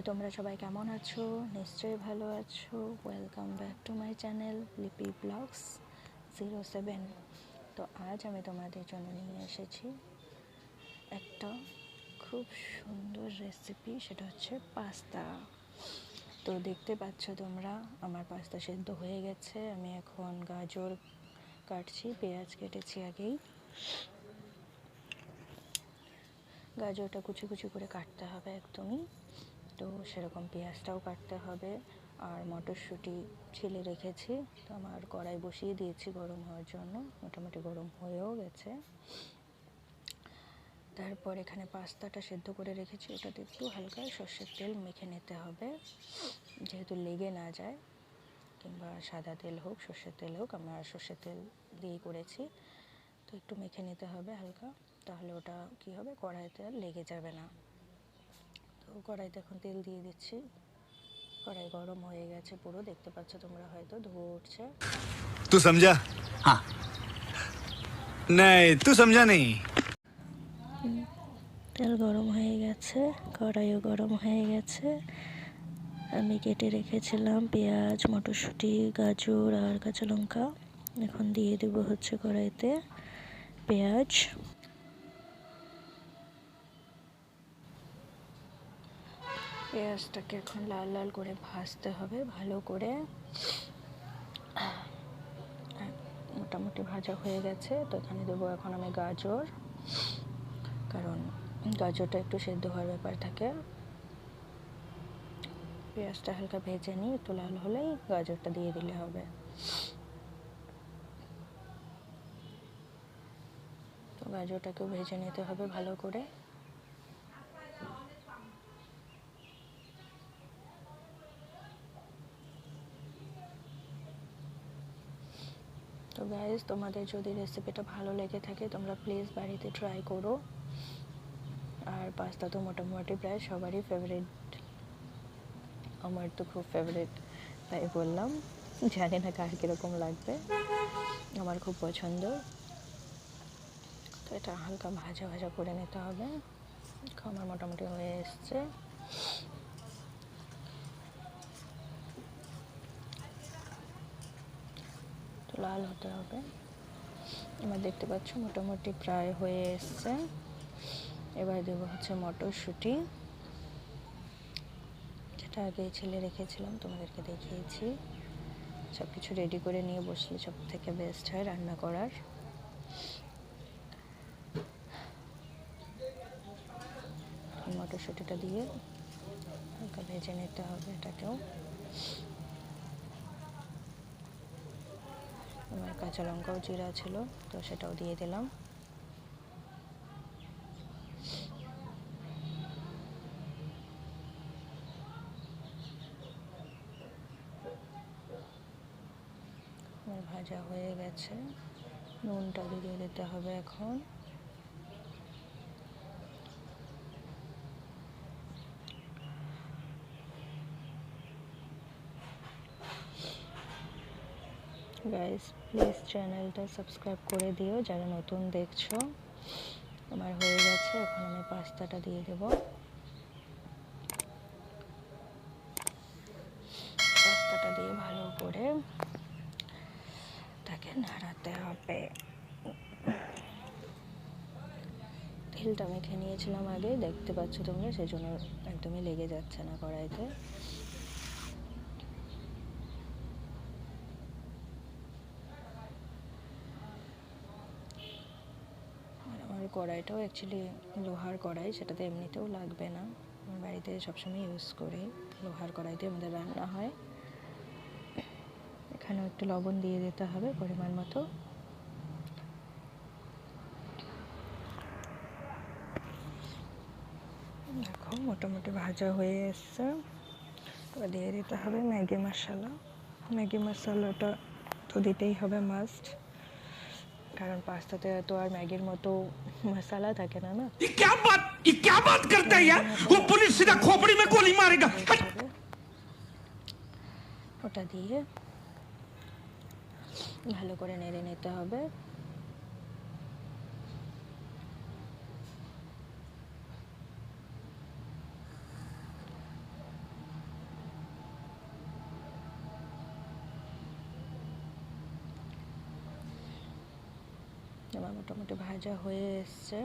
তোমরা সবাই কেমন আছো? নিশ্চয়ই ভালো আছো। Welcome back to my channel লিপি ব্লগস 07। তো আজ আমি তোমাদের জন্য নিয়ে এসেছি একটা খুব সুন্দর রেসিপি, সেটা হচ্ছে পাস্তা। তো দেখতে পাচ্ছ তোমরা, আমার পাস্তা সেদ্ধ হয়ে গেছে। আমি এখন গাজর কাটছি, পেঁয়াজ কেটেছি আগেই। গাজরটা কুচি কুচি করে কাটতে হবে একদমই, তো সেরকম পেঁয়াজটাও কাটতে হবে। আর মটরশুঁটি ছিলে রেখেছি, তো আমার কড়াই বসিয়ে দিয়েছি গরম হওয়ার জন্য, মোটামুটি গরম হয়েও গেছে। তারপর এখানে পাস্তাটা সেদ্ধ করে রেখেছি, ওটাতে একটু হালকা সর্ষের তেল মেখে নিতে হবে, যেহেতু লেগে না যায়। কিংবা সাদা তেল হোক, সর্ষের তেল হোক, আমরা সর্ষের তেল দিয়েই করেছি। তো একটু মেখে নিতে হবে হালকা, তাহলে ওটা কী হবে, কড়াইতে আর লেগে যাবে না। তো কড়াইতে এখন তেল দিয়ে দিচ্ছি। কড়াই গরম হয়ে গেছে পুরো, দেখতে পাচ্ছ তোমরা, হয়তো ধোঁয়া উঠছে। तू समझा? हाँ। नहीं, तू समझा नहीं। তেল গরম হয়ে গেছে, কড়াইও গরম হয়ে গেছে। আমি কেটে রেখেছিলাম পেঁয়াজ, মটরশুঁটি, গাজর আর কাঁচা লঙ্কা। এখন দিয়ে দেব হচ্ছে কড়াইতে পেঁয়াজ। পেঁয়াজটাকে এখন লাল লাল করে ভাজতে হবে ভালো করে। মোটামুটি ভাজা হয়ে গেছে, তো এখানে দেবো এখন আমি গাজর, কারণ গাজরটা একটু সেদ্ধ হওয়ার ব্যাপার থাকে। পেঁয়াজটা হালকা ভেজে নিই, একটু লাল হলেই গাজরটা দিয়ে দিলে হবে। তো গাজরটাকেও ভেজে নিতে হবে ভালো করে। তো গাইস, তোমাদের যদি রেসিপিটা ভালো লেগে থাকে তোমরা প্লিজ বাড়িতে ট্রাই করো। আর পাস্তা তো মোটামুটি প্রায় সবারই ফেভারিট, আমার তো খুব ফেভারিট, তাই বললাম। জানি না কার কীরকম লাগবে, আমার খুব পছন্দ। তো এটা হালকা ভাজা ভাজা করে নিতে হবে। আমার মোটামুটি হয়ে এসছে। তো লাল হতে হবে। এবার দেখতে পাচ্ছ মোটামুটি প্রায় হয়ে এসছে। এবার দেবো হচ্ছে মটরশুঁটি, যেটা আগে ছেলে রেখেছিলাম, তোমাদেরকে দেখিয়েছি। সব কিছু রেডি করে নিয়ে বসলে সব থেকে বেস্ট হয় রান্না করার। মটরশুঁটিটা দিয়ে হালকা ভেজে নিতে হবে এটাকেও। আমার কাঁচা লঙ্কাও জিরা ছিল, তো সেটাও দিয়ে দিলাম। আমার ভাজা হয়ে গেছে, নুনটা দিয়ে দিতে হবে এখন। গাইস প্লিজ চ্যানেলটা সাবস্ক্রাইব করে দিও যারা নতুন দেখছো। আমার হয়ে গেছে, এখন আমি পাস্তাটা দিয়ে দেব। পাস্তাটা দিয়ে ভালো করে তাকে নাড়াতে হবে। তেলটা মেখে নিয়েছিলাম আগে, দেখতে পাচ্ছ তোমরা, সেই জন্য একদমই লেগে যাচ্ছে না কড়াইতে। আমার কড়াইটাও অ্যাকচুয়ালি লোহার কড়াই, সেটাতে এমনিতেও লাগবে না। আমার বাড়িতে সবসময় ইউজ করি লোহার কড়াইতে, আমাদের রান্না হয়। এখানেও একটু লবণ দিয়ে দিতে হবে পরিমাণ মতো। দেখো মোটামুটি ভাজা হয়ে এসছে। এবার দিয়ে দিতে হবে ম্যাগি মশলা। ম্যাগি মশলাটা তো দিতেই হবে মাস্ট, কারণ পাস্তাতে তো আর ম্যাগির মতো মশলা থাকে না। ये क्या बात करता है यार? वो पुलिस सीधा खोपड़ी में गोली मारेगा। ওটা দিয়ে ভালো করে নেড়ে নিতে হবে। আমার মোটামুটি ভাজা হয়ে এসছে,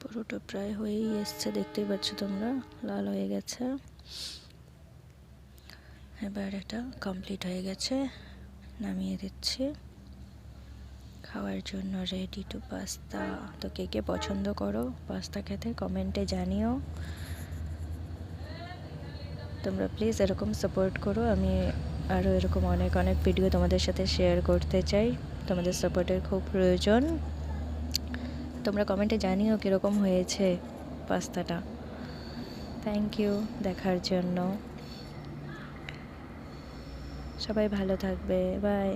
পুরোটা প্রায় হয়েই এসছে, দেখতেই পাচ্ছ তোমরা লাল হয়ে গেছে। এবার এটা কমপ্লিট হয়ে গেছে, নামিয়ে দিচ্ছি। খাওয়ার জন্য রেডি টু পাস্তা। তো কে কে পছন্দ করো পাস্তা খেতে কমেন্টে জানিও। তোমরা প্লিজ এরকম সাপোর্ট করো, আমি আরও এরকম অনেক অনেক ভিডিও তোমাদের সাথে শেয়ার করতে চাই, তোমাদের সাপোর্টের খুব প্রয়োজন। তোমরা কমেন্টে জানিও কীরকম হয়েছে পাস্তাটা। থ্যাংক ইউ দেখার জন্য, সবাই ভালো থাকবে, বাই।